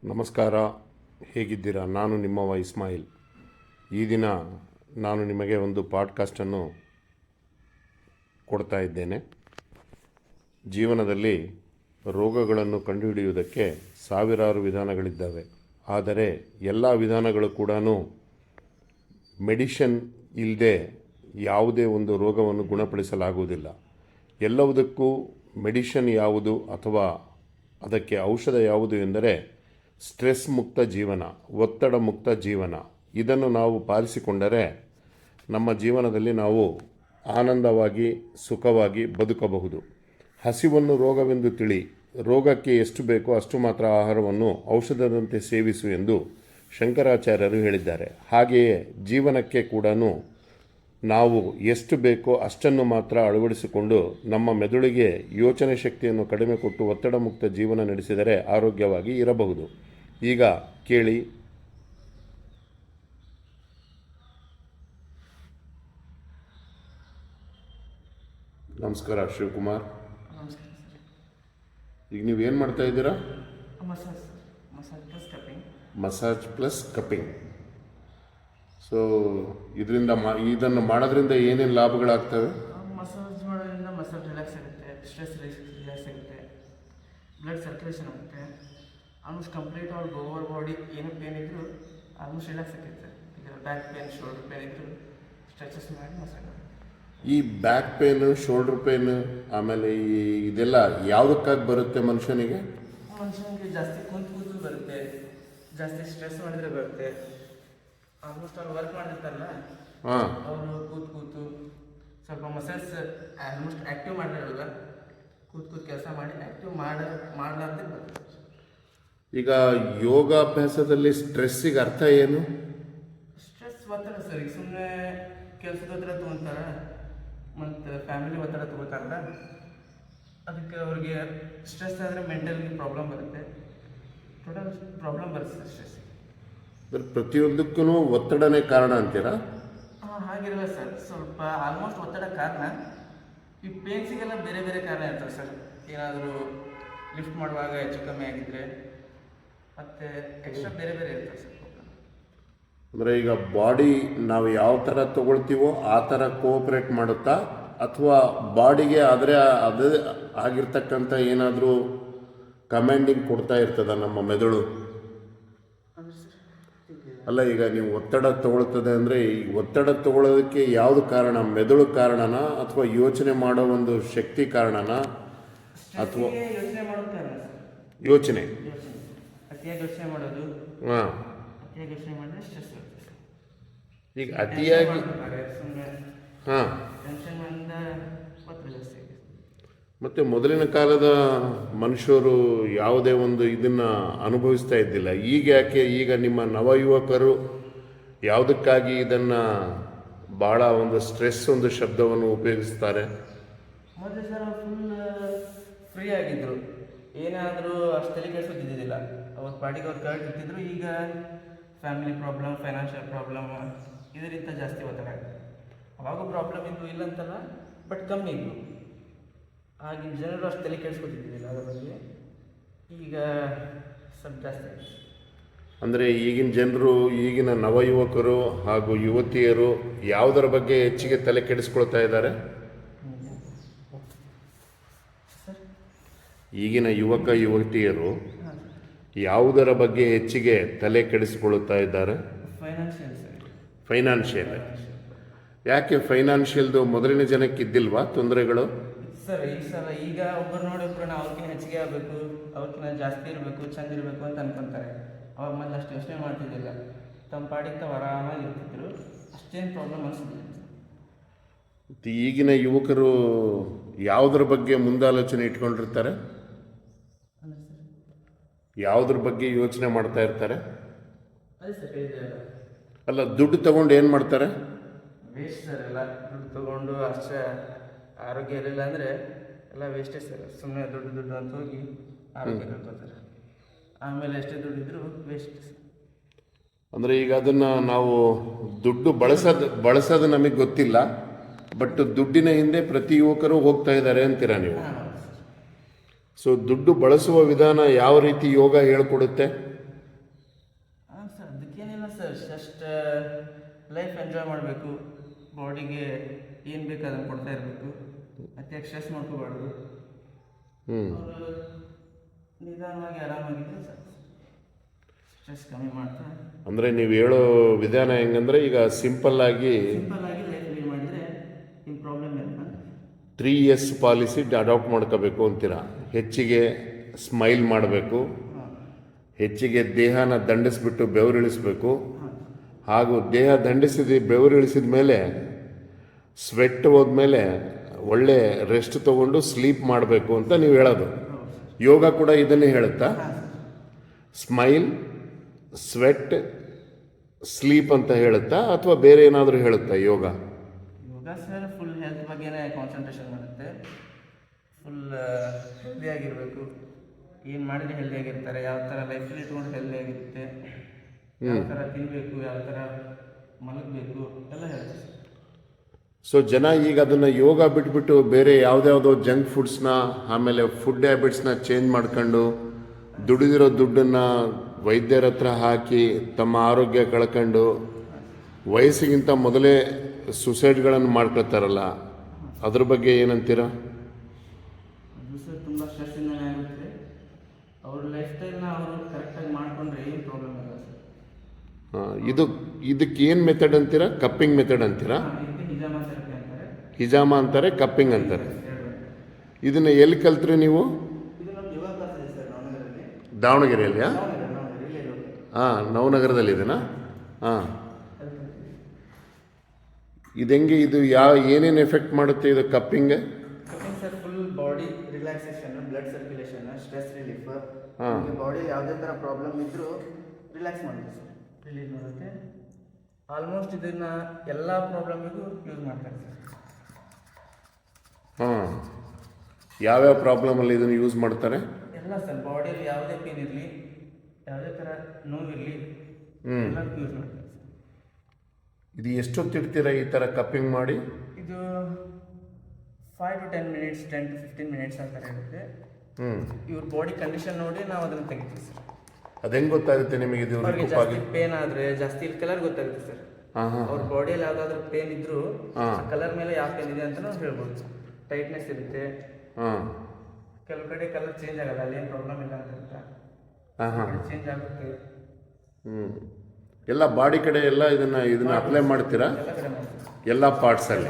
ನಮಸ್ಕಾರ, ಹೇಗಿದ್ದೀರಾ? ನಾನು ನಿಮ್ಮವ ಇಸ್ಮಾಯಿಲ್. ಈ ದಿನ ನಾನು ನಿಮಗೆ ಒಂದು ಪಾಡ್ಕಾಸ್ಟನ್ನು ಕೊಡ್ತಾ ಇದ್ದೇನೆ. ಜೀವನದಲ್ಲಿ ರೋಗಗಳನ್ನು ಕಂಡುಹಿಡಿಯುವುದಕ್ಕೆ ಸಾವಿರಾರು ವಿಧಾನಗಳಿದ್ದಾವೆ. ಆದರೆ ಎಲ್ಲ ವಿಧಾನಗಳು ಕೂಡ ಮೆಡಿಷನ್ ಇಲ್ಲದೆ ಯಾವುದೇ ಒಂದು ರೋಗವನ್ನು ಗುಣಪಡಿಸಲಾಗುವುದಿಲ್ಲ. ಎಲ್ಲವುದಕ್ಕೂ ಮೆಡಿಷನ್ ಯಾವುದು ಅಥವಾ ಅದಕ್ಕೆ ಔಷಧ ಯಾವುದು ಎಂದರೆ ಸ್ಟ್ರೆಸ್ ಮುಕ್ತ ಜೀವನ, ಒತ್ತಡ ಮುಕ್ತ ಜೀವನ. ಇದನ್ನು ನಾವು ಪಾಲಿಸಿಕೊಂಡರೆ ನಮ್ಮ ಜೀವನದಲ್ಲಿ ನಾವು ಆನಂದವಾಗಿ ಸುಖವಾಗಿ ಬದುಕಬಹುದು. ಹಸಿವನ್ನು ರೋಗವೆಂದು ತಿಳಿ, ರೋಗಕ್ಕೆ ಎಷ್ಟು ಬೇಕೋ ಅಷ್ಟು ಮಾತ್ರ ಆಹಾರವನ್ನು ಔಷಧದಂತೆ ಸೇವಿಸು ಎಂದು ಶಂಕರಾಚಾರ್ಯರು ಹೇಳಿದ್ದಾರೆ. ಹಾಗೆಯೇ ಜೀವನಕ್ಕೆ ಕೂಡ ನಾವು ಎಷ್ಟು ಬೇಕೋ ಅಷ್ಟನ್ನು ಮಾತ್ರ ಅಳವಡಿಸಿಕೊಂಡು ನಮ್ಮ ಮೆದುಳಿಗೆ ಯೋಚನೆ ಶಕ್ತಿಯನ್ನು ಕಡಿಮೆ ಕೊಟ್ಟು ಒತ್ತಡ ಮುಕ್ತ ಜೀವನ ನಡೆಸಿದರೆ ಆರೋಗ್ಯವಾಗಿ ಇರಬಹುದು. ಈಗ ಕೇಳಿ. ನಮಸ್ಕಾರ ಶಿವಕುಮಾರ್. ಈಗ ನೀವೇನು ಮಾಡ್ತಾ ಇದ್ದೀರಾ? Massage plus cupping. ಸೊ ಇದನ್ನು ಮಾಡೋದ್ರಿಂದ ಏನೇನು ಲಾಭಗಳಾಗ್ತವೆ? ಮಸಾಜ್ ಮಾಡೋದ್ರಿಂದ ಮಸಲ್ ರಿಲ್ಯಾಕ್ಸ್ ಆಗುತ್ತೆ, ಸ್ಟ್ರೆಸ್ ರಿಲ್ಯಾಕ್ಸ್ ಆಗುತ್ತೆ, ಬ್ಲಡ್ ಸರ್ಕ್ಯುಲೇಷನ್ ಆಗುತ್ತೆ. ಆಲ್ಮೋಸ್ಟ್ ಕಂಪ್ಲೀಟ್ ಅವ್ರ ಓವರ್ ಬಾಡಿ ಏನು ಪೇನ್ ಇದ್ದರೂ ಆಲ್ಮೋಸ್ಟ್ ರಿಲ್ಯಾಕ್ಸ್ ಆಗುತ್ತೆ. ಈಗ ಬ್ಯಾಕ್ ಪೇನ್, ಶೋಲ್ಡರ್ ಪೇನ್ ಇದ್ದರೂ ಸ್ಟ್ರೆಚಸ್ ಮಾಡಿ ಮಸಾಜ್. ಈ ಬ್ಯಾಕ್ ಪೇನು, ಶೋಲ್ಡರ್ ಪೇನು, ಆಮೇಲೆ ಇದೆಲ್ಲ ಯಾವುದಕ್ಕಾಗಿ ಬರುತ್ತೆ ಮನುಷ್ಯನಿಗೆ? ಜಾಸ್ತಿ ಕೂತು ಬರುತ್ತೆ, ಜಾಸ್ತಿ ಸ್ಟ್ರೆಸ್ ಮಾಡಿದರೆ ಬರುತ್ತೆ. ಆಲ್ಮೋಸ್ಟ್ ಅವ್ರು ವರ್ಕ್ ಮಾಡಿರ್ತಾರಲ್ಲ, ಅವರು ಕೂತು ಸ್ವಲ್ಪ ಮಸಲ್ಸ್ ಆಲ್ಮೋಸ್ಟ್ ಆ್ಯಕ್ಟಿವ್ ಮಾಡಿರಲ್ಲ, ಕೂತು ಕೆಲಸ ಮಾಡಿ ಆ್ಯಕ್ಟಿವ್ ಮಾಡಲಾರ್ದೆ ಬರುತ್ತೆ. ಈಗ ಯೋಗಾಭ್ಯಾಸದಲ್ಲಿ ಸ್ಟ್ರೆಸ್ಸಿಗೆ ಅರ್ಥ ಏನು? ಸ್ಟ್ರೆಸ್ ಒತ್ತಡ ಸರ್. ಈಗ ಸುಮ್ಮನೆ ಕೆಲಸದ ಒತ್ತಡ ತೊಗೊತಾರೆ ಮತ್ತು ಫ್ಯಾಮಿಲಿ ಒತ್ತಡ ತೊಗೋತಾರಲ್ಲ, ಅದಕ್ಕೆ ಅವ್ರಿಗೆ ಸ್ಟ್ರೆಸ್ ಆದರೆ ಮೆಂಟಲಿ ಪ್ರಾಬ್ಲಮ್ ಬರುತ್ತೆ, ಟೋಟಲ್ ಪ್ರಾಬ್ಲಮ್ ಬರುತ್ತೆ ಸ್ಟ್ರೆಸ್. ಪ್ರತಿಯೊಂದಕ್ಕೂ ಒತ್ತಡನೇ ಕಾರಣ ಅಂತೀರಾ? ಹಾಗಿರಲ್ಲ ಸರ್. ಸ್ವಲ್ಪ ಆಲ್ಮೋಸ್ಟ್ ಒತ್ತಡ ಕಾರಣ. ಈ ಪೇನ್ಸಿಗೆಲ್ಲ ಬೇರೆ ಬೇರೆ ಕಾರಣ ಇರ್ತವೆ ಸರ್. ಏನಾದರೂ ಲಿಫ್ಟ್ ಮಾಡುವಾಗ ಹೆಚ್ಚು ಕಮ್ಮಿ ಆಗಿದ್ದರೆ ಮತ್ತು ಎಕ್ಸ್ಟ್ರಾ ಬೇರೆ ಬೇರೆ ಇರ್ತವೆ ಸರ್. ಅಂದರೆ ಈಗ ಬಾಡಿ ನಾವು ಯಾವ ಥರ ತೊಗೊಳ್ತೀವೋ ಆ ಥರ ಕೋಆಪ್ರೇಟ್ ಮಾಡುತ್ತಾ, ಅಥವಾ ಬಾಡಿಗೆ ಅದೇ ಆಗಿರ್ತಕ್ಕಂಥ ಏನಾದರೂ ಕಮಾಂಡಿಂಗ್ ಕೊಡ್ತಾ ಇರ್ತದ ನಮ್ಮ ಮೆದುಳು? ಅಲ್ಲ, ಈಗ ನೀವು ಒತ್ತಡ ತಗೊಳ್ತದೆ ಅಂದರೆ ಈ ಒತ್ತಡ ತಗೊಳ್ಳೋದಕ್ಕೆ ಯಾವುದು ಕಾರಣ? ಮೆದುಳು ಕಾರಣನಾ ಅಥವಾ ಯೋಚನೆ ಮಾಡೋ ಒಂದು ಶಕ್ತಿ ಕಾರಣನಾ ಅಥವಾ ಯೋಚನೆ ಮಾಡೋದು ಕಾರಣ? ಯೋಚನೆ ಅತಿಯಾಗಿ ಯೋಚನೆ ಮಾಡೋದು. ಅತಿಯಾಗಿ ಯೋಚನೆ ಮಾಡಿದ್ರೆ ಸ್ಟ್ರೆಸ್ ಬರುತ್ತೆ. ಈಗ ಅತಿಯಾಗಿ ಟೆನ್ಷನ್ ಮಾಡಿದ ಒತ್ತಡ ಜಾಸ್ತಿ. ಮತ್ತು ಮೊದಲಿನ ಕಾಲದ ಮನುಷ್ಯರು ಯಾವುದೇ ಒಂದು ಇದನ್ನು ಅನುಭವಿಸ್ತಾ ಇದ್ದಿಲ್ಲ. ಈಗ ಯಾಕೆ ಈಗ ನಿಮ್ಮ ನವಯುವಕರು ಯಾವುದಕ್ಕಾಗಿ ಇದನ್ನು ಭಾಳ ಒಂದು ಸ್ಟ್ರೆಸ್ ಒಂದು ಶಬ್ದವನ್ನು ಉಪಯೋಗಿಸ್ತಾರೆ? ಮೊದಲು ಸರ್ ಫುಲ್ ಫ್ರೀ ಆಗಿದ್ದರು, ಏನಾದರೂ ಅಷ್ಟು ತಲೆ ಕೆಡಿಸೋದಿದ್ದಿಲ್ಲ. ಅವ್ರ ಪಾಟಿಗೆ ಅವ್ರು ಕರೆಕ್ಟ್ ಇರ್ತಿದ್ರು. ಈಗ ಫ್ಯಾಮಿಲಿ ಪ್ರಾಬ್ಲಮ್, ಫೈನಾನ್ಷಿಯಲ್ ಪ್ರಾಬ್ಲಮ್, ಇದರಿಂದ ಜಾಸ್ತಿ ಒತ್ತಡ ಆಗಿದೆ. ಅವಾಗೂ ಪ್ರಾಬ್ಲಮ್ ಇದ್ದು ಇಲ್ಲ ಅಂತಲ್ಲ, ಬಟ್ ಕಮ್ಮಿ ಇದ್ದು. ಆಗಿನ ಜನರು ಅಷ್ಟು ತಲೆ ಕೆಡಿಸ್ಕೊತಿದ್ದಿಲ್ಲ ಅದರ ಬಗ್ಗೆ. ಈಗ ಸ್ವಲ್ಪ ಜಾಸ್ತಿ ಆಗಿದೆ. ಅಂದರೆ ಈಗಿನ ಜನರು, ಈಗಿನ ನವಯುವಕರು ಹಾಗೂ ಯುವತಿಯರು ಯಾವುದರ ಬಗ್ಗೆ ಹೆಚ್ಚಿಗೆ ತಲೆ ಕೆಡಿಸ್ಕೊಳ್ತಾ ಇದ್ದಾರೆ? ಈಗಿನ ಯುವಕ ಯುವತಿಯರು ಯಾವುದರ ಬಗ್ಗೆ ಹೆಚ್ಚಿಗೆ ತಲೆ ಕೆಡಿಸಿಕೊಳ್ಳುತ್ತಾ ಇದ್ದಾರೆ? ಫೈನಾನ್ಷಿಯಲ್. ಯಾಕೆ ಫೈನಾನ್ಷಿಯಲ್ದು ಮೊದಲಿನ ಜನಕ್ಕೆ ಇದ್ದಿಲ್ವಾ ತೊಂದರೆಗಳು? ಸರ್ ಈ ಸಲ ಈಗ ಒಬ್ಬರು ನೋಡಿ ಒಬ್ಬರು ಅವ್ರಿಗಿಂತ ಹೆಚ್ಚಿಗೆ ಆಗಬೇಕು, ಅವ್ರಿಗಿಂತ ಜಾಸ್ತಿ ಇರಬೇಕು, ಚಂದ ಇರಬೇಕು ಅಂತ ಅನ್ಕೊತಾರೆ. ಅವಾಗ ಮೊದಲು ಅಷ್ಟು ಯೋಚನೆ ಮಾಡ್ತಿದ್ದಿಲ್ಲ, ತಮ್ಮ ಪಾಡಿಗೆ ತಾವು ಆರಾಮಾಗಿ ಇರ್ತಿದ್ರು, ಅಷ್ಟೇನು ಪ್ರಾಬ್ಲಮ್ ಅನಿಸ್ತಿಲ್ಲ. ಈಗಿನ ಯುವಕರು ಯಾವುದ್ರ ಬಗ್ಗೆ ಮುಂದಾಲೋಚನೆ ಇಟ್ಕೊಂಡಿರ್ತಾರೆ? ಯಾವುದ್ರ ಬಗ್ಗೆ ಯೋಚನೆ ಮಾಡ್ತಾ ಇರ್ತಾರೆ? ಅದೇ ಸರ್. ಅಲ್ಲ, ದುಡ್ಡು ತಗೊಂಡು ಏನು ಮಾಡ್ತಾರೆ? Waste sir. ಎಲ್ಲ ದುಡ್ಡು ತಗೊಂಡು ಅಷ್ಟೇ ಆರೋಗ್ಯ ಇರಲಿಲ್ಲ ಅಂದರೆ ಎಲ್ಲ ವೇಸ್ಟೇ ಸರ್. ಸುಮ್ಮನೆ ದುಡ್ಡು ಅಂತ ಹೋಗಿ ಆರೋಗ್ಯ ಕಳ್ಕೊತಾರೆ. ಆಮೇಲೆ ಎಷ್ಟೇ ದುಡ್ಡು ಇದ್ದರೂ ವೇಸ್ಟ್. ಅಂದರೆ ಈಗ ಅದನ್ನು ನಾವು ದುಡ್ಡು ಬಳಸೋದು ನಮಗೆ ಗೊತ್ತಿಲ್ಲ, ಬಟ್ ದುಡ್ಡಿನ ಹಿಂದೆ ಪ್ರತಿ ಯುವಕರು ಹೋಗ್ತಾ ಇದ್ದಾರೆ ಅಂತೀರಾ ನೀವು? ಹಾಂ. ಸೊ ದುಡ್ಡು ಬಳಸುವ ವಿಧಾನ ಯಾವ ರೀತಿ ಯೋಗ ಹೇಳ್ಕೊಡುತ್ತೆ? ಲೈಫ್ ಎಂಜಾಯ್ ಮಾಡಬೇಕು, ಬಾಡಿಗೆ ಏನು ಬೇಕು ಅದನ್ನು ಕೊಡ್ತಾ ಇರಬೇಕು, ಮತ್ತು ಸ್ಟ್ರೆಸ್ ಮಾಡ್ಕೋಬಾರ್ದು. ಹ್ಞೂ ಅವರು ನಿಧಾನವಾಗಿ ಆರಾಮಾಗಿದ್ದರೆ ಸಾಕು, ಸ್ಟ್ರೆಸ್ ಕಮ್ಮಿ ಮಾಡ್ತಾ ಅಂದರೆ ನೀವು ಹೇಳೋ ವಿಧಾನ ಹೆಂಗಂದ್ರೆ ಈಗ ಸಿಂಪಲ್ಲಾಗಿ ಸಿಂಪಲ್ಲಾಗಿ ಲೈಫ್ ಲೀಡ್ ಮಾಡಿದರೆ ನಿಮ್ಮ ಪ್ರಾಬ್ಲಮ್ ಇಲ್ಲ. 3S ಪಾಲಿಸಿ ಅಡಾಪ್ಟ್ ಮಾಡ್ಕೋಬೇಕು ಅಂತೀರಾ. ಹೆಚ್ಚಿಗೆ ಸ್ಮೈಲ್ ಮಾಡಬೇಕು, ಹೆಚ್ಚಿಗೆ ದೇಹನ ದಂಡಿಸ್ಬಿಟ್ಟು ಬೆವರಿಳಿಸ್ಬೇಕು, ಹಾಗೂ ದೇಹ ದಂಡಿಸಿದ ಬೆವರಿಳಿಸಿದ ಮೇಲೆ ಸ್ವೆಟ್ ಹೋದ್ಮೇಲೆ ಒಳ್ಳೆ ರೆಸ್ಟ್ ತೊಗೊಂಡು ಸ್ಲೀಪ್ ಮಾಡಬೇಕು ಅಂತ ನೀವು ಹೇಳೋದು. ಯೋಗ ಕೂಡ ಇದನ್ನೇ ಹೇಳುತ್ತಾ? ಸ್ಮೈಲ್, ಸ್ವೆಟ್, ಸ್ಲೀಪ್ ಅಂತ ಹೇಳುತ್ತಾ ಅಥವಾ ಬೇರೆ ಏನಾದರೂ ಹೇಳುತ್ತಾ ಯೋಗ? ಯೋಗ ಸರ್ ಫುಲ್ ಹೆಲ್ತ್ ಬಗ್ಗೆನೇ ಕಾನ್ಸಂಟ್ರೇಷನ್ ಮಾಡುತ್ತೆ. ಫುಲ್ ಹೆಲ್ದಿಯಾಗಿರಬೇಕು, ಏನು ಮಾಡಿದ್ರೆ ಹೆಲ್ದಿಯಾಗಿರ್ತಾರೆ, ಯಾವ ಥರ ಲೈಫಲ್ಲಿ ಇಟ್ಕೊಂಡು ಹೆಲ್ದಿಯಾಗಿರುತ್ತೆ, ಯಾವ ಥರ ತಿನ್ನಬೇಕು, ಯಾವ ಥರ ಮಲಗಬೇಕು ಎಲ್ಲ ಹೇಳುತ್ತೆ. ಸೊ ಜನ ಈಗ ಅದನ್ನು ಯೋಗ ಬಿಟ್ಬಿಟ್ಟು ಬೇರೆ ಯಾವುದ್ಯಾವುದೋ ಜಂಕ್ ಫುಡ್ಸ್ನ ಆಮೇಲೆ ಫುಡ್ ಹ್ಯಾಬಿಟ್ಸ್ನ ಚೇಂಜ್ ಮಾಡ್ಕೊಂಡು ದುಡಿದಿರೋ ದುಡ್ಡನ್ನು ವೈದ್ಯರ ಹತ್ರ ಹಾಕಿ ತಮ್ಮ ಆರೋಗ್ಯ ಕಳ್ಕೊಂಡು ವಯಸ್ಸಿಗಿಂತ ಮೊದಲೇ ಸುಸೈಡ್ಗಳನ್ನು ಮಾಡ್ಕೊಳ್ತಾರಲ್ಲ, ಅದ್ರ ಬಗ್ಗೆ ಏನಂತೀರ? ಅದು ಸರ್ ತುಂಬ ಸ್ಟ್ರೆಸ್ಸಿಂದನೇ ಆಗುತ್ತೆ. ಅವ್ರ ಲೈಫ್ ಸ್ಟೈಲ್ನ ಅವರು ಕರೆಕ್ಟಾಗಿ ಮಾಡಿಕೊಂಡ್ರೆ ಏನು ಪ್ರಾಬ್ಲಮ್ ಇಲ್ಲ ಸರ್. ಇದಕ್ಕೆ ಏನು ಮೆಥಡ್ ಅಂತೀರಾ? ಕಪ್ಪಿಂಗ್ ಮೆಥಡ್ ಅಂತೀರಾ? ಇದಕ್ಕೆ ಹಿಜಾಮ ಥೆರಪಿ ಅಂತಾರೆ. ಹಿಜಾಮ ಅಂತಾರೆ, ಕಪ್ಪಿಂಗ್ ಅಂತಾರೆ. ಇದನ್ನು ಎಲ್ಲಿ ಕಲ್ತ್ರಿ ನೀವು? ಇದು ನಮ್ಮ ಯೋಗ ಕ್ಲಾಸ್ ಇದೆ ಸರ್ ನವನಗರದಲ್ಲಿ. ದಾವಣಗೆರೆಯಲ್ಲಿಯಾ? ಇಲ್ಲೇ ಇರೋದು. ಹಾಂ, ನವನಗರದಲ್ಲಿ ಇದೆನಾ? ಹಾಂ. ಇದು ಹೆಂಗೆ, ಇದು ಏನೇನು ಎಫೆಕ್ಟ್ ಮಾಡುತ್ತೆ ಇದು cupping? Cupping sir full body relaxation, blood circulation, stress relief. ಹಾಂ. ಬಾಡಿ ಯಾವುದೇ ಥರ ಪ್ರಾಬ್ಲಮ್ ಇದ್ದರೂ ರಿಲ್ಯಾಕ್ಸ್ ಮಾಡುತ್ತೆ ಸರ್, ರಿಲೀಫ್ ಮಾಡುತ್ತೆ. ಆಲ್ಮೋಸ್ಟ್ ಇದನ್ನು ಎಲ್ಲ ಪ್ರಾಬ್ಲಮಿಗೂ ಯೂಸ್ ಮಾಡ್ತಾರೆ ಸರ್. ಹಾಂ, ಯಾವ್ಯಾವ ಪ್ರಾಬ್ಲಮಲ್ಲಿ ಇದನ್ನು ಯೂಸ್ ಮಾಡ್ತಾರೆ? ಎಲ್ಲ ಸರ್, ಬಾಡಿಯಲ್ಲಿ ಯಾವುದೇ ಪೇನ್ ಇರಲಿ, ಯಾವುದೇ ಥರ ನೋವಿರಲಿ, ಎಲ್ಲದಕ್ಕೂ ಯೂಸ್ ಮಾಡ್ತಾರೆ ಸರ್. ಇದು ಎಷ್ಟೊತ್ತಿರ್ತೀರ ಈ ಥರ ಕಪ್ಪಿಂಗ್ ಮಾಡಿ? ಇದು 5 to 10 minutes, 10 to 15 minutes ಆ ಥರ ಇರುತ್ತೆ. ಇವ್ರ ಬಾಡಿ ಕಂಡೀಷನ್ ನೋಡಿ ನಾವು ಅದನ್ನು ತೆಗಿತೀವಿ ಸರ್. ಅದು ಹೆಂಗೆ ಗೊತ್ತಾಗುತ್ತೆ ನಿಮಗೆ ಇದು ಅವ್ರಿಗೆ ರಿಕೂಪ್ ಜಾಸ್ತಿ ಆಗಿ? ಪೇನ್ ಆದರೆ ಜಾಸ್ತಿ ಕಲರ್ ಗೊತ್ತಾಗುತ್ತೆ ಸರ್. ಹಾಂ ಹಾಂ. ಅವ್ರ ಬಾಡಿಯಲ್ಲಿ ಯಾವುದಾದ್ರೂ ಪೇನ್ ಇದ್ದರೂ ಹಾಂ. ಕಲರ್ ಮೇಲೆ ಯಾವ ಪೇನ್ ಇದೆ ಅಂತ ನಾವು ಹೇಳ್ಬೋದು. ಟೈಟ್ನೆಸ್ ಇರುತ್ತೆ, ಹಾಂ ಕೆಲವು ಕಡೆ ಕಲರ್ ಚೇಂಜ್ ಆಗಲ್ಲ, ಅಲ್ಲೇನು ಪ್ರಾಬ್ಲಮ್ ಇಲ್ಲ ಅಂತ. ಹಾಂ ಹಾಂ. ಚೇಂಜ್ ಆಗುತ್ತೆ. ಎಲ್ಲ ಬಾಡಿ ಕಡೆ ಎಲ್ಲ ಇದನ್ನ ಅಪ್ಲೈ ಮಾಡ್ತೀರಾ? ಎಲ್ಲ ಕಡೆ ಮಾಡ್ತೀವಿ, ಎಲ್ಲ ಪಾರ್ಟ್ಸಲ್ಲಿ?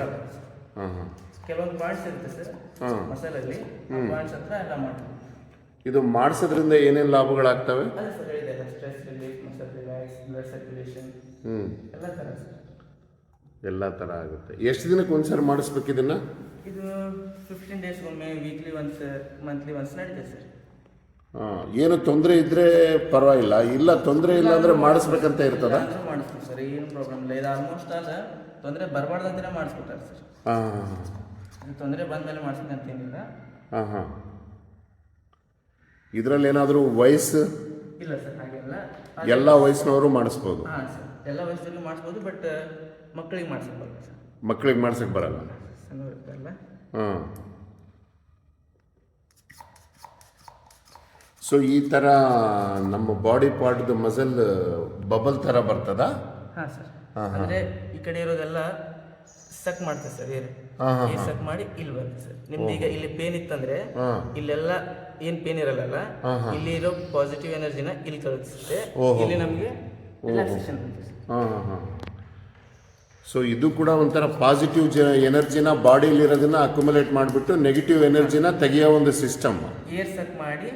ಹಾಂ ಹಾಂ. ಕೆಲವೊಂದು ಪಾಯಿಂಟ್ಸ್ ಇರುತ್ತೆ ಸರ್ ಹಾಂ. ಮಸಾಲಲ್ಲಿ, ಪಾಯಿಂಟ್ಸ್ ಹತ್ರ ಎಲ್ಲ ಮಾಡ್ತೀವಿ. ಇದು ಮಾಡಿಸೋದ್ರಿಂದ ಏನೇನು ಲಾಭಗಳಾಗ್ತವೆ? ಅದೇ ಸರ್ ಹೇಳಿದೆ, stress relief, muscle relax, blood circulation ಎಲ್ಲ ಥರ ಸರ್. ಎಲ್ಲ ಥರ ಆಗುತ್ತೆ. ಎಷ್ಟು ದಿನಕ್ಕೆ ಒಂದ್ಸರಿ ಮಾಡಿಸ್ಬೇಕು ಇದನ್ನು? ಇದು 15 days ಒಮ್ಮೆ, ವೀಕ್ಲಿ ಒನ್ಸ್, ಮಂತ್ಲಿ ಒನ್ಸ್ ನಡೀತೆ ಸರ್. ಹಾಂ. ಏನು ತೊಂದರೆ ಇದ್ದರೆ ಪರವಾಗಿಲ್ಲ, ಇಲ್ಲ ತೊಂದರೆ ಇಲ್ಲ ಅಂದರೆ ಮಾಡಿಸ್ಬೇಕಂತ ಇರ್ತದ? ಮಾಡಿಸ್ತೀವಿ ಸರ್, ಏನು ಪ್ರಾಬ್ಲಮ್ ಇಲ್ಲ. ಇದು ಆಲ್ಮೋಸ್ಟ್ ಅಲ್ಲ, ತೊಂದರೆ ಬರಬಾರ್ದು ಅಂತಲೇ ಮಾಡಿಸ್ಕೊತಾರೆ ಸರ್. ಹಾಂ ಹಾಂ. ಇದು ತೊಂದರೆ ಬಂದಮೇಲೆ ಮಾಡಿಸ್ಬೇಕಂತೇನಿಲ್ಲ. ಹಾಂ ಹಾಂ. ಇದರಲ್ಲಿ ಏನಾದರೂ ವಯಸ್ಸು? ಇಲ್ಲ ಸರ್, ಹಾಗೆಲ್ಲ ಎಲ್ಲ ವಯಸ್ಸಿನವರು ಮಾಡಿಸ್ಬೋದು? ಹಾಂ ಸರ್, ಎಲ್ಲ ವಯಸ್ಸಲ್ಲಿ ಮಾಡಿಸ್ಬೋದು, ಬಟ್ ಮಕ್ಕಳಿಗೆ ಮಾಡಿಸ್ಬೇಕು ಸರ್. ಮಕ್ಕಳಿಗೆ ಮಾಡ್ಸಕ್ಕೆ ಬರಲ್ಲ? ಸಣ್ಣ ಇರ್ತಾರಲ್ಲ. ಹಾಂ. ಸೊ ಈ ಥರ ನಮ್ಮ ಬಾಡಿ ಪಾರ್ಟ್ದು ಮಸಲ್ ಬಬಲ್ ಥರ ಬರ್ತದ? ಹಾಂ ಸರ್, ಅಂದರೆ ಈ ಕಡೆ ಇರೋದೆಲ್ಲ ಸಕ್ ಮಾಡ್ತದೆ ಸರ್, ಏರು ಈ ಸಕ್ ಮಾಡಿ ಇಲ್ಲಿ ಬರುತ್ತೆ ಸರ್. ನಿಮ್ದು ಈಗ ಇಲ್ಲಿ ಪೇನ್ ಇತ್ತಂದ್ರೆ ಇಲ್ಲೆಲ್ಲ ಏನು ಪೇನ್ ಇರಲ್ಲ, ಇಲ್ಲಿ ಇರೋ ಪಾಸಿಟಿವ್ ಎನರ್ಜಿನ ಇಲ್ಲಿ ಕಳಿಸುತ್ತೆ, ಇಲ್ಲಿ ನಮಗೆ ರಿಲ್ಯಾಕ್ಸೇಷನ್ ಬರುತ್ತೆ ಸರ್. ಹಾಂ ಹಾಂ ಹಾಂ. ಸೊ ಇದು ಕೂಡ ಒಂಥರ ಪಾಸಿಟಿವ್ ಎನರ್ಜಿನ ಬಾಡಿಲಿರೋದನ್ನ ಅಕ್ಯುಮುಲೇಟ್ ಮಾಡಿಬಿಟ್ಟು ನೆಗೆಟಿವ್ ಎನರ್ಜಿನ ತೆಗೆಯೋ ಒಂದು ಸಿಸ್ಟಮ್. ಏರ್ ಸಕ್ ಮಾಡಿ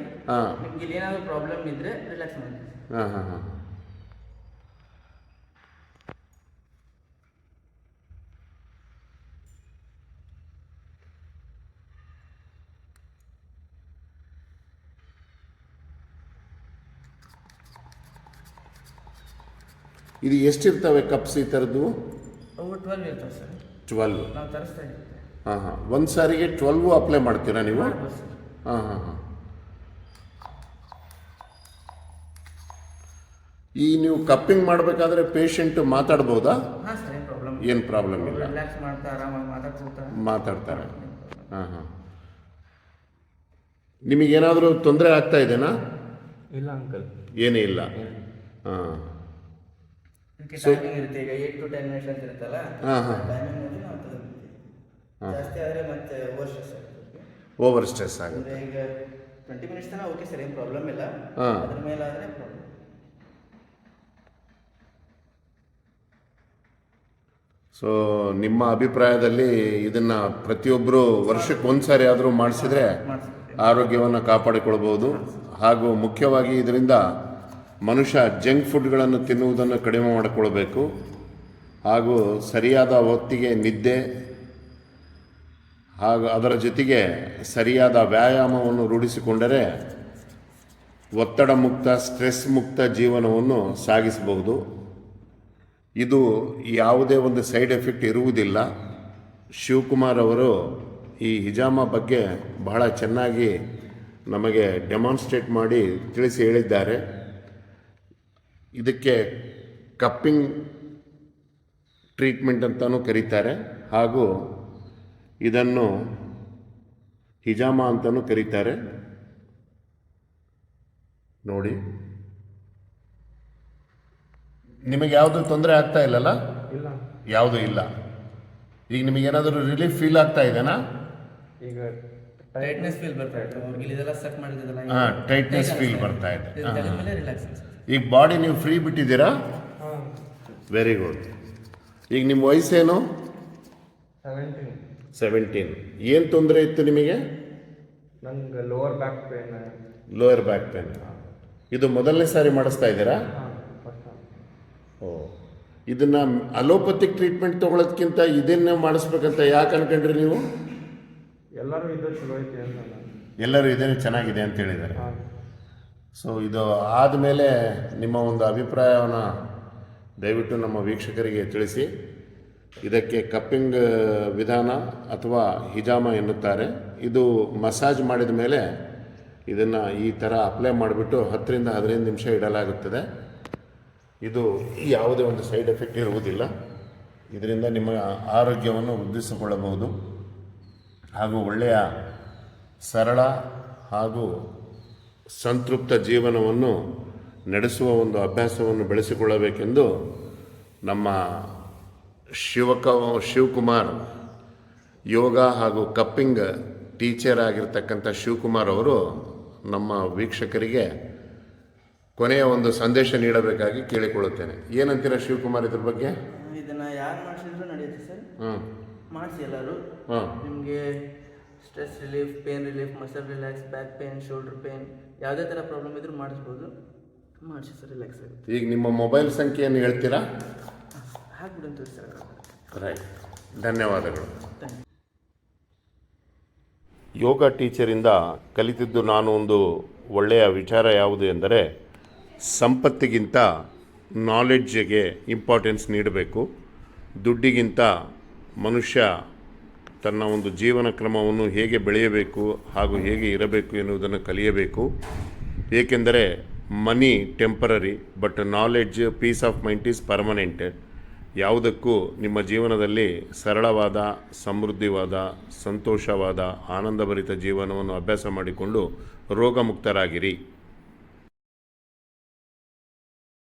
ನಿಮ್ಗೆ ಇಲ್ಲಿ ಏನಾದರೂ ಪ್ರಾಬ್ಲಮ್ ಇದ್ರೆ ರಿಲ್ಯಾಕ್ಸ್ ಮಾಡಿ. ಹಾಂ ಹಾಂ ಹಾಂ. ಇದು ಎಷ್ಟಿರ್ತವೆ ಕಪ್ಸ್ ಈ ಥರದ್ದು? ಅವು 12 ಇರ್ತವೆ ಸರ್. 12 ನಾವು ತರಿಸ್ತಾ ಇದ್ದೀವಿ. ಹಾಂ ಹಾಂ. ಒಂದು ಸಾರಿಗೆ 12 ಅಪ್ಲೈ ಮಾಡ್ತೀರಾ ನೀವು? ಮಾಡ್ಬೋದು ಸರ್. ಹಾಂ ಹಾಂ ಹಾಂ. ಈ ನೀವು ಕಪ್ಪಿಂಗ್ ಮಾಡಬೇಕಾದ್ರೆ ಪೇಷಂಟ್ ಮಾತಾಡ್ಬೋದಾ? ಹಾಂ ಸರ್, ಏನು ಪ್ರಾಬ್ಲಮ್ ಏನು ಪ್ರಾಬ್ಲಮ್ ಇಲ್ಲ, ರಿಲ್ಯಾಕ್ಸ್ ಮಾಡ್ತಾ ಆರಾಮಾಗಿ ಮಾತಾಡ್ತಾರೆ. ಹಾಂ ಹಾಂ. ನಿಮಗೇನಾದರೂ ತೊಂದರೆ ಆಗ್ತಾ ಇದೆನಾ? ಇಲ್ಲ ಅಂಕಲ್, ಏನೂ ಇಲ್ಲ. ಹಾಂ. ಟೈಮಿಂಗ್ ಇರುತ್ತೆ. ಈಗ 8 to 10 ಮಿನಿಟ್ಸ್ ಅಂತ ಇರುತ್ತಲ್ಲ, ಟೈಮಿಂಗ್ ನೋಡಿ ನಾವು ತಗೊಂಡ್ಬಿಡ್ತೀವಿ. ಜಾಸ್ತಿ ಆದರೆ ಮತ್ತೆ ಓವರ್ ಸ್ಟ್ರೆಸ್ ಆಗುತ್ತೆ. ಈಗ 20 ಮಿನಿಟ್ಸ್ ತನಕ ಓಕೆ ಸರ್, ಏನು ಪ್ರಾಬ್ಲಮ್ ಇಲ್ಲ. ಅದ್ರ ಮೇಲೆ ಆದರೆ ಪ್ರಾಬ್ಲಮ್. ಸೊ ನಿಮ್ಮ ಅಭಿಪ್ರಾಯದಲ್ಲಿ ಇದನ್ನು ಪ್ರತಿಯೊಬ್ಬರು ವರ್ಷಕ್ಕೆ ಒಂದು ಸಾರಿ ಆದರೂ ಮಾಡಿಸಿದರೆ ಆರೋಗ್ಯವನ್ನು ಕಾಪಾಡಿಕೊಳ್ಬೋದು. ಹಾಗೂ ಮುಖ್ಯವಾಗಿ ಇದರಿಂದ ಮನುಷ್ಯ ಜಂಕ್ ಫುಡ್ಗಳನ್ನು ತಿನ್ನುವುದನ್ನು ಕಡಿಮೆ ಮಾಡಿಕೊಳ್ಬೇಕು. ಹಾಗೂ ಸರಿಯಾದ ಹೊತ್ತಿಗೆ ನಿದ್ದೆ ಹಾಗೂ ಅದರ ಜೊತೆಗೆ ಸರಿಯಾದ ವ್ಯಾಯಾಮವನ್ನು ರೂಢಿಸಿಕೊಂಡರೆ ಒತ್ತಡ ಮುಕ್ತ, ಸ್ಟ್ರೆಸ್ ಮುಕ್ತ ಜೀವನವನ್ನು ಸಾಗಿಸಬಹುದು. ಇದು ಯಾವುದೇ ಒಂದು ಸೈಡ್ ಎಫೆಕ್ಟ್ ಇರುವುದಿಲ್ಲ. ಶಿವಕುಮಾರ್ ಅವರು ಈ ಹಿಜಾಮ ಬಗ್ಗೆ ಬಹಳ ಚೆನ್ನಾಗಿ ನಮಗೆ ಡೆಮಾನ್ಸ್ಟ್ರೇಟ್ ಮಾಡಿ ತಿಳಿಸಿ ಹೇಳಿದ್ದಾರೆ. ಇದಕ್ಕೆ ಕಪ್ಪಿಂಗ್ ಟ್ರೀಟ್ಮೆಂಟ್ ಅಂತಲೂ ಕರೀತಾರೆ, ಹಾಗೂ ಇದನ್ನು ಹಿಜಾಮ ಅಂತಲೂ ಕರೀತಾರೆ. ನೋಡಿ, ನಿಮಗೆ ಯಾವುದು ತೊಂದರೆ ಆಗ್ತಾ ಇಲ್ಲಲ್ಲ? ಇಲ್ಲ, ಯಾವುದೂ ಇಲ್ಲ. ಈಗ ನಿಮಗೇನಾದರೂ ರಿಲೀಫ್ ಫೀಲ್ ಆಗ್ತಾ ಇದೆನಾ? ಈಗ ಟೈಟ್ನೆಸ್ ಫೀಲ್ ಬರ್ತಾ ಇದೆ. ಅವ್ರಿಗೆ ಇದೆಲ್ಲ ಸೆಟ್ ಮಾಡಿದ್ದಲ್ಲ, ಹಾಂ, ಟೈಟ್ನೆಸ್ ಫೀಲ್ ಬರ್ತಾ ಇದೆ. ಮೇಲೆ ರಿಲ್ಯಾಕ್ಸ್. ಈಗ ಬಾಡಿ ನೀವು ಫ್ರೀ ಬಿಟ್ಟಿದ್ದೀರಾ? Very good. ಈಗ ನಿಮ್ಮ ವಯಸ್ಸೇನು? 17. ಏನು ತೊಂದರೆ ಇತ್ತು ನಿಮಗೆ? ನಂಗೆ lower back pain. Lower back pain. ಇದು ಮೊದಲನೇ ಸಾರಿ ಮಾಡಿಸ್ತಾ ಇದ್ದೀರಾ? ಓ, ಇದನ್ನು ಅಲೋಪತಿಕ್ ಟ್ರೀಟ್ಮೆಂಟ್ ತೊಗೊಳೋದ್ಕಿಂತ ಇದನ್ನೇ ಮಾಡಿಸ್ಬೇಕಂತ ಯಾಕೆ ಅನ್ಕೊಂಡ್ರಿ ನೀವು? ಎಲ್ಲರೂ ಇದು ಚಲೋ ಐತಿ ಅಂತ ಎಲ್ಲರೂ ಇದೇನು ಚೆನ್ನಾಗಿದೆ ಅಂತ ಹೇಳಿದ್ದಾರೆ. ಸೊ ಇದು ಆದಮೇಲೆ ನಿಮ್ಮ ಒಂದು ಅಭಿಪ್ರಾಯವನ್ನು ದಯವಿಟ್ಟು ನಮ್ಮ ವೀಕ್ಷಕರಿಗೆ ತಿಳಿಸಿ. ಇದಕ್ಕೆ ಕಪ್ಪಿಂಗ್ ವಿಧಾನ ಅಥವಾ ಹಿಜಾಮ ಎನ್ನುತ್ತಾರೆ. ಇದು ಮಸಾಜ್ ಮಾಡಿದ ಮೇಲೆ ಇದನ್ನು ಈ ಥರ ಅಪ್ಲೈ ಮಾಡಿಬಿಟ್ಟು 10 ರಿಂದ 15 ನಿಮಿಷ ಇಡಲಾಗುತ್ತದೆ. ಇದು ಯಾವುದೇ ಒಂದು ಸೈಡ್ ಎಫೆಕ್ಟ್ ಇರುವುದಿಲ್ಲ. ಇದರಿಂದ ನಿಮ್ಮ ಆರೋಗ್ಯವನ್ನು ವೃದ್ಧಿಸಿಕೊಳ್ಳಬಹುದು ಹಾಗೂ ಒಳ್ಳೆಯ ಸರಳ ಹಾಗೂ ಸಂತೃಪ್ತ ಜೀವನವನ್ನು ನಡೆಸುವ ಒಂದು ಅಭ್ಯಾಸವನ್ನು ಬೆಳೆಸಿಕೊಳ್ಳಬೇಕೆಂದು ನಮ್ಮ ಶಿವಕುಮಾರ್ ಯೋಗ ಹಾಗೂ ಕಪ್ಪಿಂಗ್ ಟೀಚರ್ ಆಗಿರ್ತಕ್ಕಂಥ ಶಿವಕುಮಾರ್ ಅವರು ನಮ್ಮ ವೀಕ್ಷಕರಿಗೆ ಕೊನೆಯ ಒಂದು ಸಂದೇಶ ನೀಡಬೇಕಾಗಿ ಕೇಳಿಕೊಳ್ಳುತ್ತೇನೆ. ಏನಂತೀರಾ ಶಿವಕುಮಾರ್ ಇದ್ರ ಬಗ್ಗೆ? ಇದನ್ನು ಯಾರು ಮಾಡಿಸಿದ್ರು ನಡೆಯುತ್ತೆ ಸರ್. ಮಾಡಿಸಿ ಎಲ್ಲರೂ. ನಿಮಗೆ stress relief, pain relief, muscle relax, back pain, shoulder pain, ಯಾವುದೇ ಥರ ಪ್ರಾಬ್ಲಮ್ ಇದ್ರೂ ಮಾಡಿಸ್ಬೋದು. ಮಾಡಿಸಿ ಸರ್, ರಿಲ್ಯಾಕ್ಸ್ ಆಗುತ್ತೆ. ಈಗ ನಿಮ್ಮ ಮೊಬೈಲ್ ಸಂಖ್ಯೆಯನ್ನು ಹೇಳ್ತೀರಾ? ಹಾಕ್ಬಿಡಂತ ಸರ್. ರೈಟ್, ಧನ್ಯವಾದಗಳು. ಯೋಗ ಟೀಚರಿಂದ ಕಲಿತಿದ್ದು ನಾನು ಒಂದು ಒಳ್ಳೆಯ ವಿಚಾರ ಯಾವುದು ಎಂದರೆ, ಸಂಪತ್ತಿಗಿಂತ ನಾಲೆಡ್ಜಿಗೆ ಇಂಪಾರ್ಟೆನ್ಸ್ ನೀಡಬೇಕು. ದುಡ್ಡಿಗಿಂತ ಮನುಷ್ಯ ತನ್ನ ಒಂದು ಜೀವನ ಕ್ರಮವನ್ನು ಹೇಗೆ ಬೆಳೆಯಬೇಕು ಹಾಗೂ ಹೇಗೆ ಇರಬೇಕು ಎನ್ನುವುದನ್ನು ಕಲಿಯಬೇಕು. ಏಕೆಂದರೆ money temporary, but knowledge, peace of mind is permanent. ಯಾವುದಕ್ಕೂ ನಿಮ್ಮ ಜೀವನದಲ್ಲಿ ಸರಳವಾದ, ಸಮೃದ್ಧಿವಾದ, ಸಂತೋಷವಾದ, ಆನಂದಭರಿತ ಜೀವನವನ್ನು ಅಭ್ಯಾಸ ಮಾಡಿಕೊಂಡು ರೋಗಮುಕ್ತರಾಗಿರಿ.